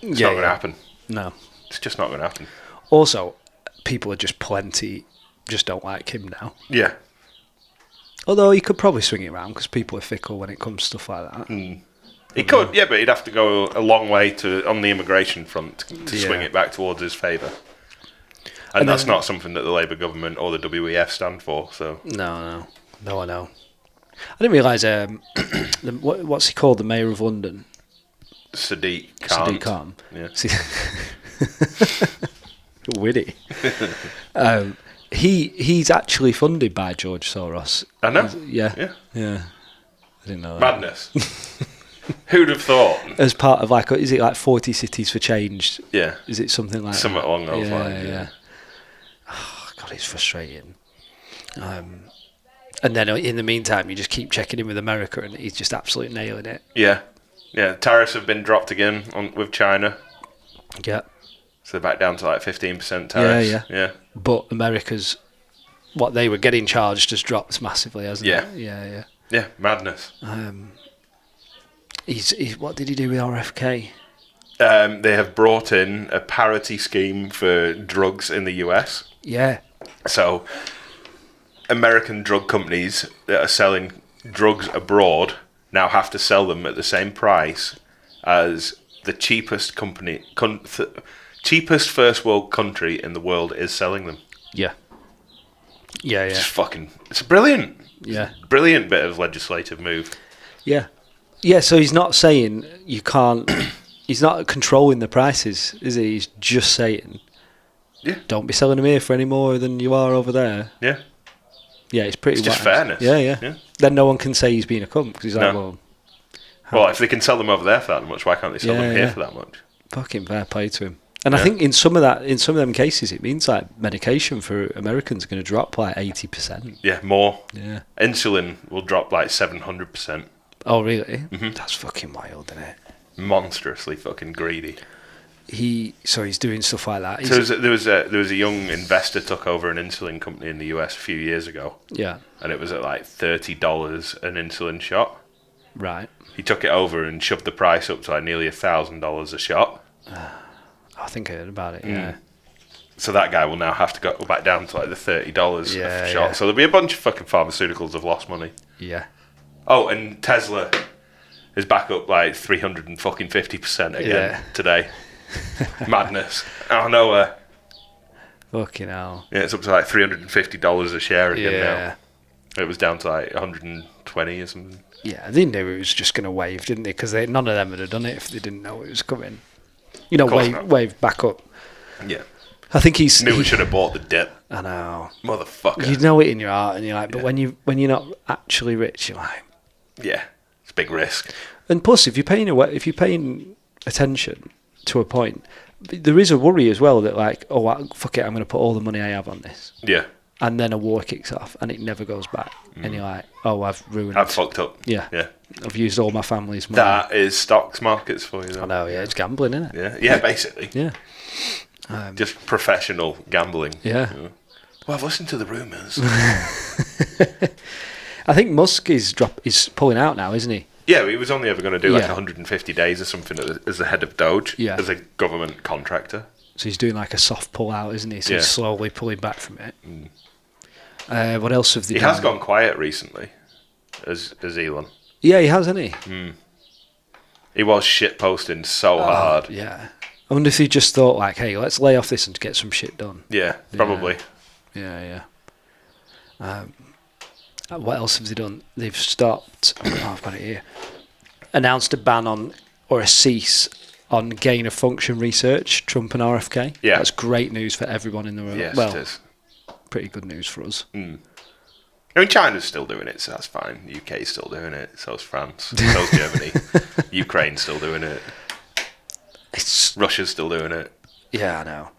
It's not going to happen. No. It's just not going to happen. Also, people are just don't like him now. Yeah. Although he could probably swing it around, because people are fickle when it comes to stuff like that. He could, yeah, but he'd have to go a long way on the immigration front to swing it back towards his favour. And that's not something that the Labour government or the WEF stand for. So No, I know. I didn't realise what's he called, the Mayor of London? Sadiq Khan. Yeah. Witty. He's actually funded by George Soros. I know. Yeah. I didn't know that. Madness. Who'd have thought? As part of is it like 40 Cities for Change? Yeah. Is it something like Something along those lines. Yeah. Oh, God, it's frustrating. And then in the meantime, you just keep checking in with America, and he's just absolutely nailing it. Yeah. Tariffs have been dropped again with China. Yeah. So they're back down to like 15% tariffs. Yeah. But America's, what they were getting charged has dropped massively, hasn't it? Yeah. Yeah, madness. He's what did he do with RFK? They have brought in a parity scheme for drugs in the US. Yeah. So American drug companies that are selling drugs abroad now have to sell them at the same price as the cheapest cheapest first world country in the world is selling them. Yeah. It's brilliant. Yeah. Brilliant bit of legislative move. Yeah. So he's not saying you can't. He's not controlling the prices, is he? He's just saying, don't be selling them here for any more than you are over there. Yeah. Yeah, it's pretty. It's just wise. fairness. Yeah. Then no one can say he's being a cunt, because he's like, well, if they can sell them over there for that much, why can't they sell them here for that much? Fucking fair play to him. And I think in some of them cases, it means like medication for Americans are going to drop like 80%. Yeah, more. Yeah. Insulin will drop like 700%. Oh, really? Mm-hmm. That's fucking wild, isn't it? Monstrously fucking greedy. He's doing stuff like that. So there was a young investor took over an insulin company in the US a few years ago. Yeah. And it was at like $30 an insulin shot. Right. He took it over and shoved the price up to like nearly $1,000 a shot. I think I heard about it. Yeah. So that guy will now have to go back down to like the $30 a shot. Yeah. So there'll be a bunch of fucking pharmaceuticals have lost money. Yeah. Oh, and Tesla is back up like 350% again today. Madness. Out of nowhere. Fucking hell. Yeah, it's up to like $350 a share again now. Yeah. It was down to like 100 and 20 or something. Yeah, they knew it was just going to wave, didn't they? Because none of them would have done it if they didn't know it was coming. You know, wave back up. Yeah. I think he should have bought the dip. I know, motherfucker. You know it in your heart, and you're like, but when you're not actually rich, you're like, yeah, it's a big risk. And plus, if you're paying attention to a point, there is a worry as well that like, oh fuck it, I'm going to put all the money I have on this. Yeah. And then a war kicks off, and it never goes back, and you're like, oh, I've ruined. I've fucked up. Yeah. Yeah. I've used all my family's money. That is stocks markets for you, though. I know, yeah, it's gambling, isn't it? Yeah, yeah, basically. Yeah. Just professional gambling. Yeah. Well, I've listened to the rumours. I think Musk is pulling out now, isn't he? Yeah, he was only ever going to do like 150 days or something as the head of Doge, as a government contractor. So he's doing like a soft pull out, isn't he? So he's slowly pulling back from it. What else have they done? He has gone quiet recently, as Elon. Yeah, he has, hasn't he? He was shitposting so hard. Yeah. I wonder if he just thought like, hey, let's lay off this and get some shit done. Yeah, probably. Yeah. What else have they done? They've stopped. I've got it here. Announced a ban on or a cease on gain of function research. Trump and RFK. Yeah, that's great news for everyone in the world. Yes, well, it is. Pretty good news for us. I mean, China's still doing it, so that's fine. The UK's still doing it. So's France. So's Germany. Ukraine's still doing it. Russia's still doing it. Yeah, I know.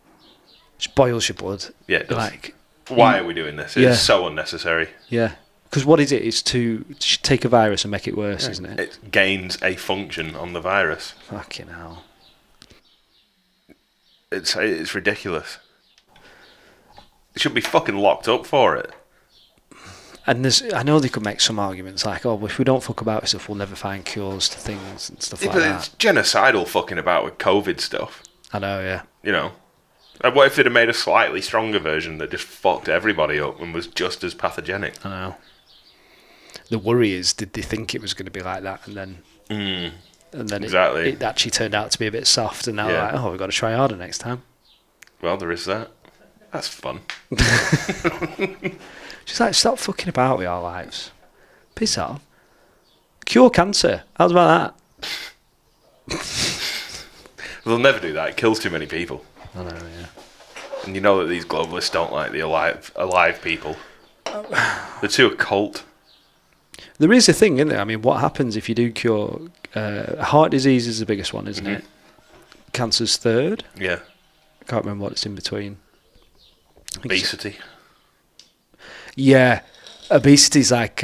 It boils your blood. Yeah, it does. Like, why are we doing this? It's so unnecessary. Yeah. Because what is it? It's to take a virus and make it worse, isn't it? It gains a function on the virus. Fucking hell. It's ridiculous. It should be fucking locked up for it. And I know they could make some arguments like, oh, well, if we don't fuck about stuff, we'll never find cures to things and stuff like that. It's genocidal fucking about with COVID stuff. I know, yeah. You know? What if they'd have made a slightly stronger version that just fucked everybody up and was just as pathogenic? I know. The worry is, did they think it was going to be like that, and then exactly. it actually turned out to be a bit soft, and now they're like, oh, we've got to try harder next time. Well, there is that. That's fun. Just like, stop fucking about with our lives. Piss off. Cure cancer. How's about that? They'll never do that. It kills too many people. I know, yeah. And you know that these globalists don't like the alive people. They're too occult. There is a thing, isn't there? I mean, what happens if you do cure... heart disease is the biggest one, isn't it? Cancer's third. Yeah. I can't remember what's in between. Obesity. Yeah. Obesity's like...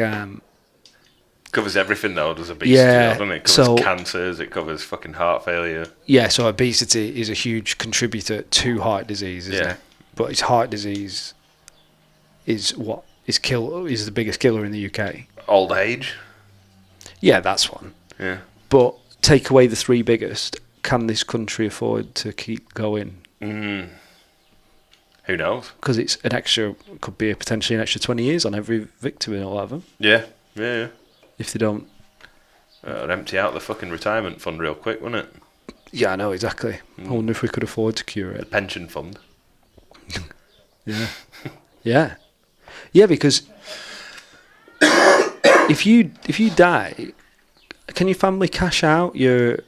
covers everything though, does obesity, doesn't it? It covers cancers, it covers fucking heart failure. Yeah, so obesity is a huge contributor to heart disease, isn't it? But it's heart disease is what is the biggest killer in the UK. Old age? Yeah, that's one. Yeah. But take away the three biggest, can this country afford to keep going? Who knows? Because it's could be potentially an extra 20 years on every victim in a lot of them. Yeah. If they don't... it'd empty out the fucking retirement fund real quick, wouldn't it? Yeah, I know, exactly. I wonder if we could afford to cure it. The pension fund. Yeah. Yeah, because if you die, can your family cash out your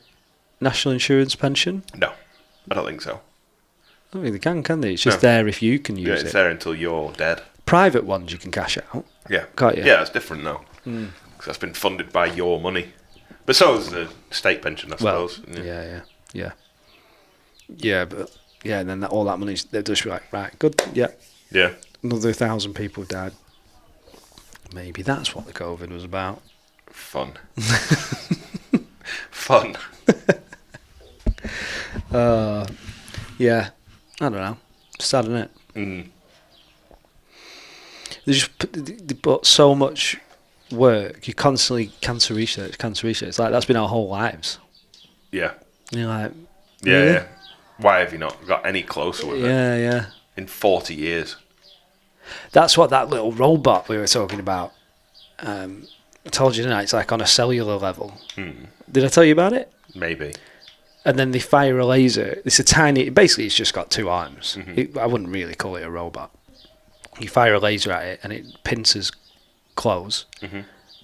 national insurance pension? No, I don't think so. I don't think they can they? It's just there if you can use it. Yeah, it's there until you're dead. Private ones you can cash out. Yeah. Can't you? Yeah, that's different though. Because that's been funded by your money. But so is the state pension, I suppose. Yeah, but and then all that money, they'll just be like, right, good, yeah. Another 1,000 people have died. Maybe that's what the COVID was about. Fun. Fun. Yeah, I don't know. Sad, isn't it? They put so much work. You constantly cancer research. Like that's been our whole lives. Yeah. You're like, really? Yeah. Why have you not got any closer with it? Yeah. In 40 years. That's what that little robot we were talking about. I told you, didn't I? It's like on a cellular level. Did I tell you about it? Maybe. And then they fire a laser. It's a tiny... Basically, it's just got 2 arms. I wouldn't really call it a robot. You fire a laser at it, and it pincers clothes.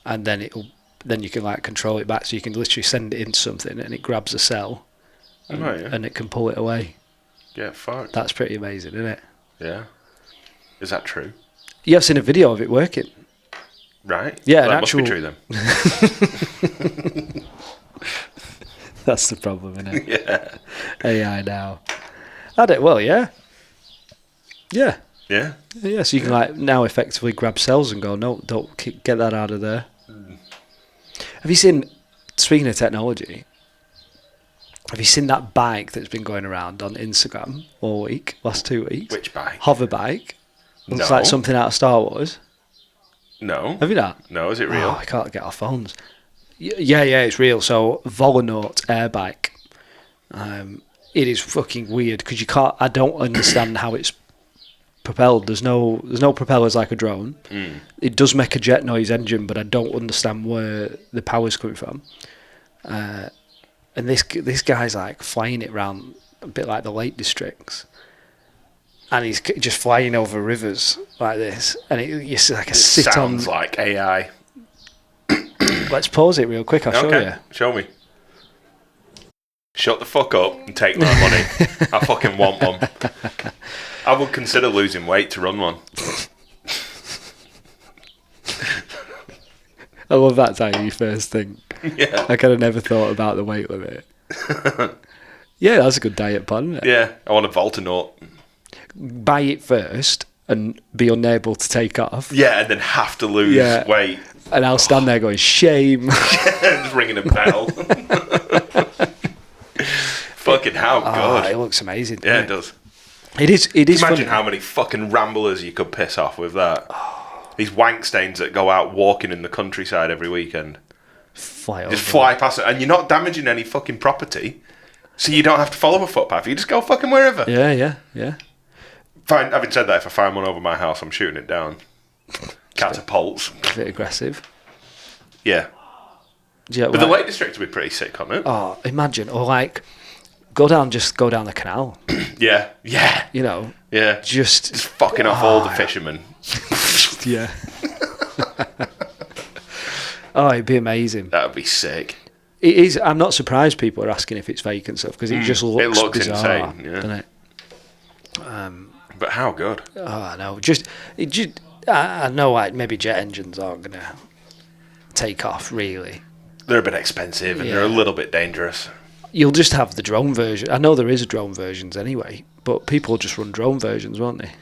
and then you can like control it back, so you can literally send it into something and it grabs a cell, and it can pull it away. Yeah, fuck. That's pretty amazing, isn't it? Yeah. Is that true? Yeah, I've seen a video of it working. Right. Yeah, well, that must be true then. That's the problem, isn't it? Yeah. AI now. Well, yeah. Yeah. Yeah. Yeah, so you can like now effectively grab cells and go, no, don't get that out of there. Have you seen, speaking of technology, have you seen that bike that's been going around on Instagram all week, last 2 weeks? Which bike? Hover bike. Looks No. like something out of Star Wars. No. Have you not? No, is it real? Oh, I can't get our phones. Yeah, it's real. So, Volonaut air bike. It is fucking weird because I don't understand how it's propelled. There's no propellers like a drone. It does make a jet noise engine, but I don't understand where the power's coming from. And this guy's like flying it around a bit like the Lake Districts, and he's just flying over rivers like this, and it's like a sit on. Sounds like AI. Let's pause it real quick. I'll show you. Show me. Shut the fuck up and take my money. I fucking want one. I would consider losing weight to run one. I love that's how you first think. Yeah. I kind of never thought about the weight limit. Yeah, that's a good diet plan, isn't it? Yeah, I want a Volonaut. Buy it first and be unable to take off. Yeah, and then have to lose weight. And I'll stand there going, shame. Just ringing a bell. Fucking how good. It looks amazing. Yeah, it does. It is Imagine funny. how many fucking ramblers you could piss off with that. These wank stains that go out walking in the countryside every weekend. Just fly past it. And you're not damaging any fucking property. So you don't have to follow a footpath. You just go fucking wherever. Yeah. Fine, having said that, if I find one over my house, I'm shooting it down. Catapults. A bit aggressive. Yeah. Yeah, But the Lake District would be pretty sick on it. Oh, imagine. Or like, go down the canal. Yeah. You know. Yeah. Just fucking off all the fishermen. Yeah. Oh, it'd be amazing. That would be sick. It is. I'm not surprised people are asking if it's fake and stuff because it just looks bizarre, insane, doesn't it? But how good? Oh no, I know like maybe jet engines aren't gonna take off really. They're a bit expensive and they're a little bit dangerous. You'll just have the drone version. I know there is drone versions anyway, but people just run drone versions, won't they?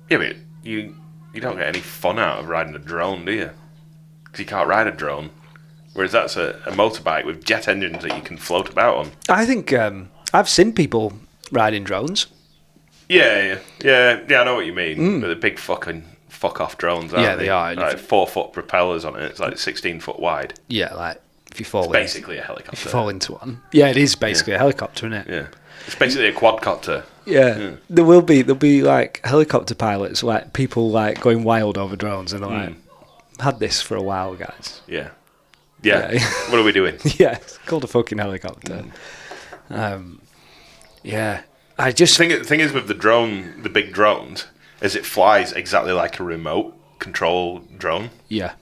Yeah, but you don't get any fun out of riding a drone, do you? Because you can't ride a drone. Whereas that's a motorbike with jet engines that you can float about on. I think I've seen people riding drones. Yeah, I know what you mean. But the big fucking fuck-off drones, aren't they are. Like 4-foot propellers on it. It's like 16 foot wide. Yeah, like if you fall Basically a helicopter. If you fall into one. Yeah, it is basically a helicopter, isn't it? Yeah. It's basically a quadcopter. Yeah. There'll be like helicopter pilots, like people like going wild over drones and they're like, had this for a while, guys. Yeah. What are we doing? Yeah, it's called a fucking helicopter. Yeah. I just The thing is with the big drones, is it flies exactly like a remote control drone. Yeah.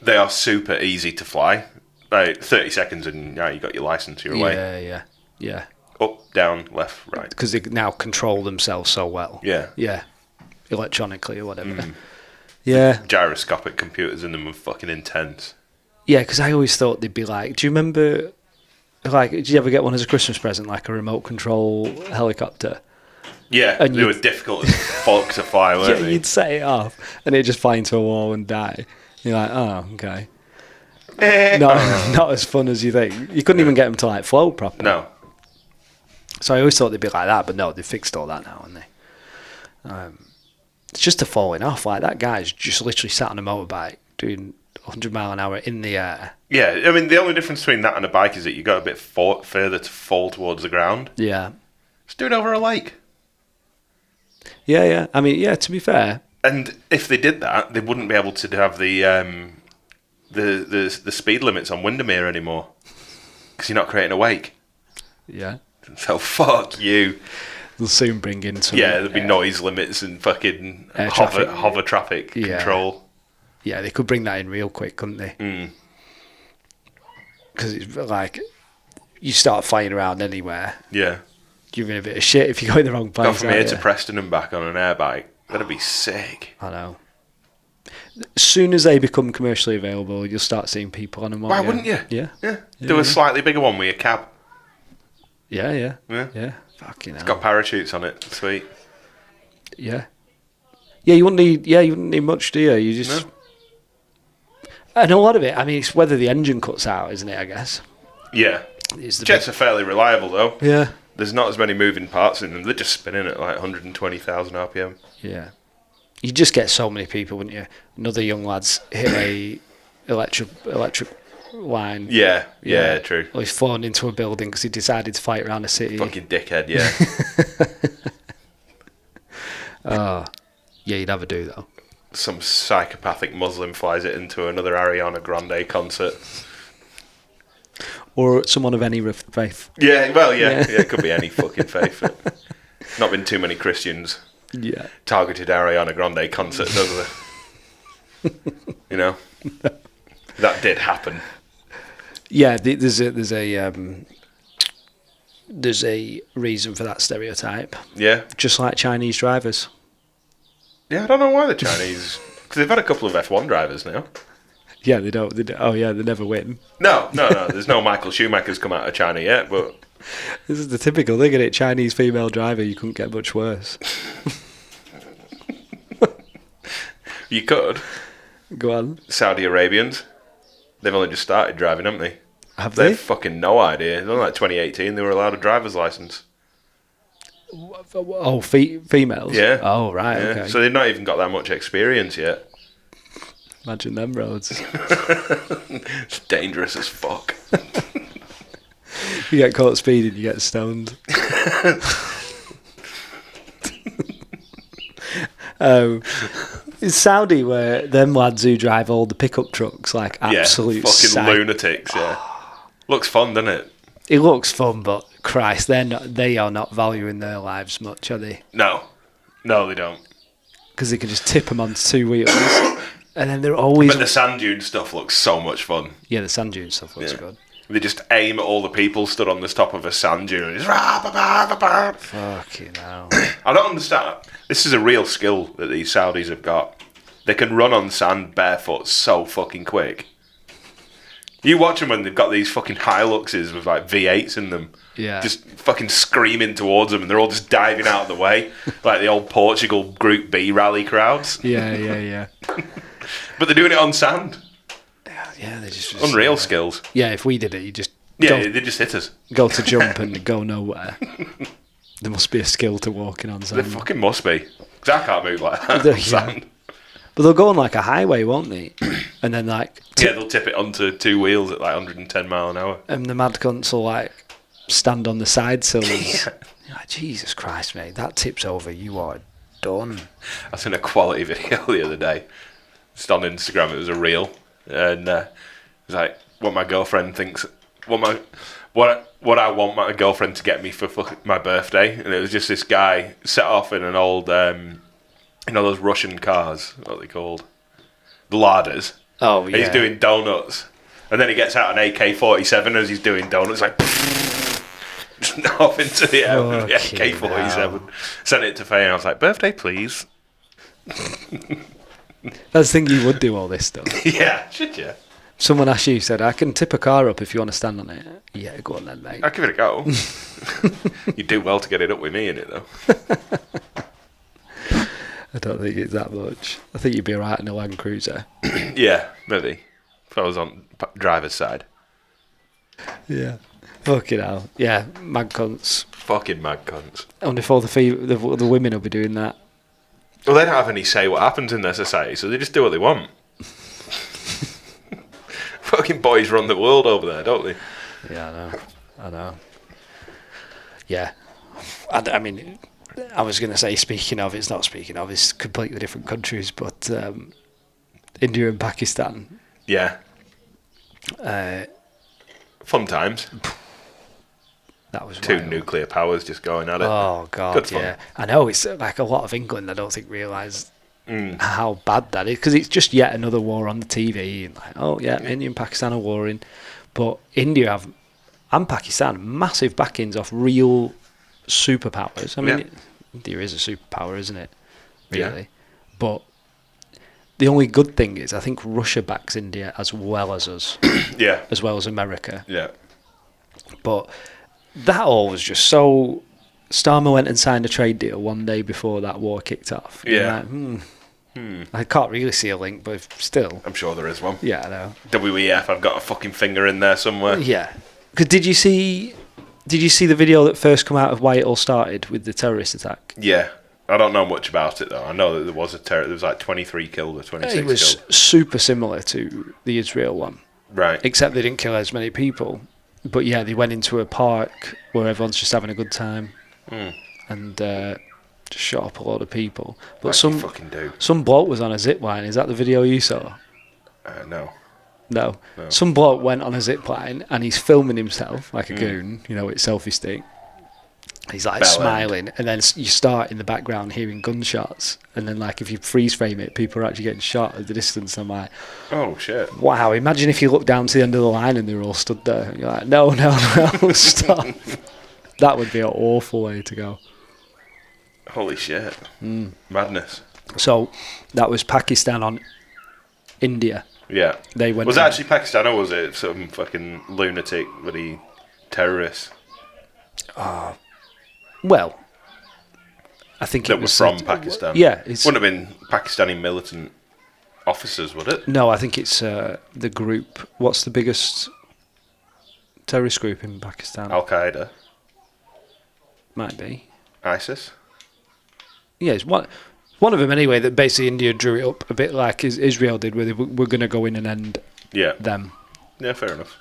They are super easy to fly. Like 30 seconds and you got your license, you're away. Yeah. Up, down, left, right. Because they now control themselves so well. Yeah. Electronically or whatever. Yeah. Gyroscopic computers in them are fucking intense. Yeah, because I always thought they'd be like, do you remember, like, did you ever get one as a Christmas present, like a remote control helicopter? Yeah, And they were difficult as fuck to fly, weren't they? You'd set it off and it'd just fly into a wall and die. You're like, oh, okay. Not as fun as you think. You couldn't even get them to like float properly. No. So I always thought they'd be like that, but no, they've fixed all that now, haven't they? It's just a falling off. Like that guy's just literally sat on a motorbike doing 100 mile an hour in the air. Yeah, I mean the only difference between that and a bike is that you got a bit further to fall towards the ground. Yeah. Just do it over a lake. Yeah. I mean, yeah. To be fair. And if they did that, they wouldn't be able to have the speed limits on Windermere anymore because you're not creating a wake. Yeah. So fuck you. They'll soon bring in some. Yeah, there'll be noise limits and fucking Air traffic. hover traffic control. Yeah, they could bring that in real quick, couldn't they? Because it's like, you start flying around anywhere. Yeah. You're in a bit of shit if you go in the wrong place. Go from here to Preston and back on an air bike. That'd be sick. I know. As soon as they become commercially available, you'll start seeing people on them. Why wouldn't you? Yeah. Do a slightly bigger one with a cab. Yeah. Yeah. Fucking hell. It's got parachutes on it. Sweet. Yeah. Yeah, you wouldn't need much, do you? You just... No. And a lot of it, I mean, it's whether the engine cuts out, isn't it, I guess? Yeah. Jets are fairly reliable, though. Yeah. There's not as many moving parts in them. They're just spinning at like 120,000 RPM. Yeah. You just get so many people, wouldn't you? Another young lad's hit a electric line. Yeah, true. Or he's fallen into a building because he decided to fight around a city. Fucking dickhead, yeah. Yeah, you'd have a do, though. Some psychopathic Muslim flies it into another Ariana Grande concert. Or someone of any faith. Yeah, well, yeah, it could be any fucking faith. Not been too many Christians targeted Ariana Grande concerts over there. You know? That did happen. Yeah, there's a reason for that stereotype. Yeah. Just like Chinese drivers. Yeah, I don't know why the Chinese... Because they've had a couple of F1 drivers now. Yeah, they don't. Oh, yeah, they never win. No. There's no Michael Schumacher's come out of China yet, but... This is the typical thing, isn't it? Chinese female driver, you couldn't get much worse. You could. Go on. Saudi Arabians. They've only just started driving, haven't they? Have they? They've fucking no idea. It's only like 2018 they were allowed a driver's license. Oh, females? Yeah. Oh, right, Yeah. okay. So they've not even got that much experience yet. Imagine them roads. It's dangerous as fuck. You get caught speeding, you get stoned. It's Saudi where them lads who drive all the pickup trucks, like absolute fucking lunatics, yeah. Looks fun, doesn't it? It looks fun, but Christ, they are not valuing their lives much, are they? No, they don't. Because they can just tip them onto two wheels. And then they're always... But the sand dune stuff looks so much fun. Yeah, the sand dune stuff looks good. They just aim at all the people stood on the top of a sand dune and just... Fucking hell. I don't understand. This is a real skill that these Saudis have got. They can run on sand barefoot so fucking quick. You watch them when they've got these fucking Hiluxes with like V8s in them. Yeah. Just fucking screaming towards them and they're all just diving out of the way. Like the old Portugal Group B rally crowds. Yeah. But they're doing it on sand. Yeah, they're just... Unreal skills. Yeah, if we did it, you just... Yeah, they just hit us. Go to jump and go nowhere. There must be a skill to walking on sand. There fucking must be. Because I can't move like that on sand. But they'll go on like a highway, won't they? And then like... they'll tip it onto two wheels at like 110 mile an hour. And the mad cunts will like stand on the side sills. Yeah. You're like, Jesus Christ, mate, that tips over, you are done. I seen a quality video the other day. Just on Instagram, it was a reel. And it was like, what my girlfriend thinks... What I want my girlfriend to get me for my birthday. And it was just this guy set off in an old... those Russian cars, what are they called? The Larders. Oh, yeah. And he's doing donuts. And then he gets out an AK-47 as he's doing donuts, like... off into the air with the AK-47. Sent it to Faye and I was like, birthday, please. That's the thing, you would do all this stuff. Yeah, should you? Someone asked you, said, I can tip a car up if you want to stand on it. Yeah, go on then, mate. I'll give it a go. You do well to get it up with me in it, though. I don't think it's that much. I think you'd be alright in a Land Cruiser. Yeah, maybe. If I was on driver's side. Yeah. Fucking hell. Yeah, mad cunts. Fucking mad cunts. And if all the women will be doing that. Well, they don't have any say what happens in their society, so they just do what they want. Fucking boys run the world over there, don't they? Yeah, I know. Yeah. I mean, I was going to say speaking of, it's completely different countries, but India and Pakistan. Yeah. Fun times. That was two wild. nuclear powers just going at it. Oh, God, Good fun. yeah. I know, it's like a lot of England I don't think realise how bad that is, because it's just yet another war on the TV. And like, oh yeah, India and Pakistan are warring, but India and Pakistan massive backings off real superpowers. I mean, India is a superpower, isn't it? Really, but the only good thing is I think Russia backs India as well as us, as well as America. Yeah, but that all was just so. Starmer went and signed a trade deal one day before that war kicked off. Yeah. Like, I can't really see a link, but still. I'm sure there is one. Yeah, I know. WEF, I've got a fucking finger in there somewhere. Yeah. Because did you see the video that first come out of why it all started with the terrorist attack? Yeah. I don't know much about it, though. I know that there was there was like 23 killed or 26 killed. It was super similar to the Israel one. Right. Except they didn't kill as many people. But yeah, they went into a park where everyone's just having a good time. And just shot up a lot of people. But some bloke was on a zip line. Is that the video you saw? No. Some bloke went on a zip line and he's filming himself like a goon, with selfie stick. He's like smiling, and then you start in the background hearing gunshots, and then like if you freeze frame it, people are actually getting shot at the distance. I'm like, oh shit! Wow! Imagine if you look down to the end of the line and they're all stood there. And you're like, no, stop. That would be an awful way to go. Holy shit. Madness. So, that was Pakistan on India. Yeah. They went. Was it actually Pakistan, or was it some fucking lunatic bloody terrorist? Well, I think that was from Pakistan. Yeah. It wouldn't have been Pakistani militant officers, would it? No, I think it's the group. What's the biggest terrorist group in Pakistan? Al-Qaeda. Might be. ISIS? Yeah, it's one of them anyway, that basically India drew it up a bit like Israel did, where we're going to go in and end them. Yeah, fair enough.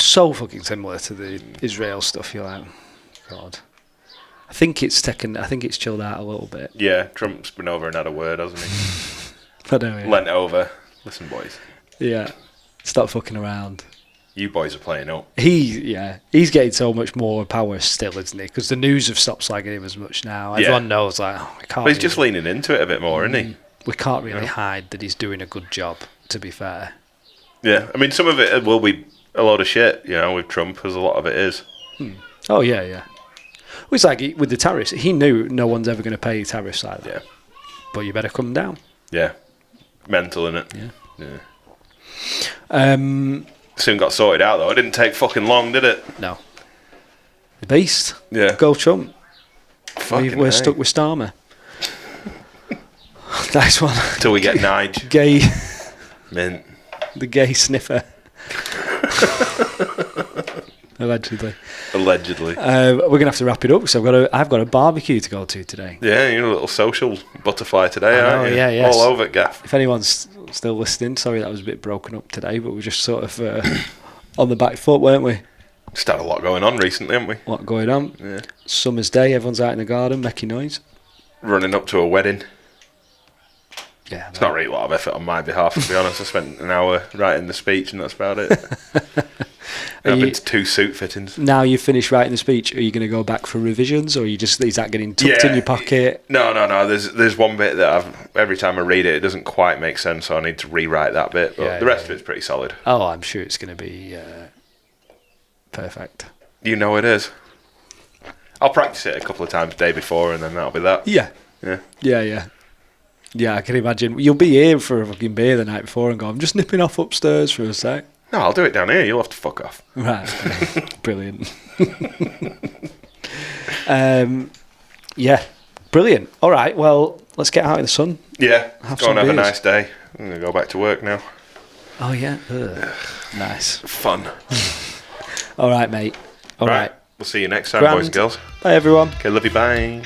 So fucking similar to the Israel stuff, you're like, God. I think it's chilled out a little bit. Yeah, Trump's been over and had a word, hasn't he? I know, yeah. Lent over. Listen, boys. Yeah, stop fucking around. You boys are playing up. He's getting so much more power still, isn't he? Because the news have stopped slagging him as much now. Everyone knows, like, we can't. But he's just leaning into it a bit more, isn't he? We can't really hide that he's doing a good job, to be fair. Yeah, I mean, some of it will be a lot of shit, with Trump, as a lot of it is. Oh, yeah. Well, it's like with the tariffs, he knew no one's ever going to pay tariffs like that. Yeah. But you better come down. Yeah. Mental, innit? Yeah. Soon got sorted out, though. It didn't take fucking long, did it? No. The beast. Yeah. Go Trump. We're stuck with Starmer. Nice one. Till we get Nige. Gay. Mint. The gay sniffer. Allegedly. We're gonna have to wrap it up because I've got a barbecue to go to today. Yeah, you're a little social butterfly today, aren't you? Yeah. All over it, Gaff. If anyone's still listening, sorry that was a bit broken up today, but we're just sort of on the back foot, weren't we? Just had a lot going on recently, haven't we? A lot going on. Yeah. Summer's day, everyone's out in the garden making noise. Running up to a wedding. Yeah, it's not really a lot of effort on my behalf, to be honest. I spent an hour writing the speech and that's about it. I've been to 2 suit fittings. Now you've finished writing the speech, are you going to go back for revisions, or is that getting tucked in your pocket? No. There's one bit that every time I read it, it doesn't quite make sense, so I need to rewrite that bit. But the rest of it's pretty solid. Oh, I'm sure it's going to be perfect. You know it is. I'll practice it a couple of times the day before, and then that'll be that. Yeah. Yeah, I can imagine. You'll be here for a fucking beer the night before and go, I'm just nipping off upstairs for a sec. No, I'll do it down here. You'll have to fuck off. Right. Okay. Brilliant. Yeah. Brilliant. All right. Well, let's get out in the sun. Yeah. Go and have a nice day. I'm going to go back to work now. Oh, yeah. Nice. Fun. All right, mate. All right. We'll see you next time, boys and girls. Bye, everyone. Okay, love you. Bye.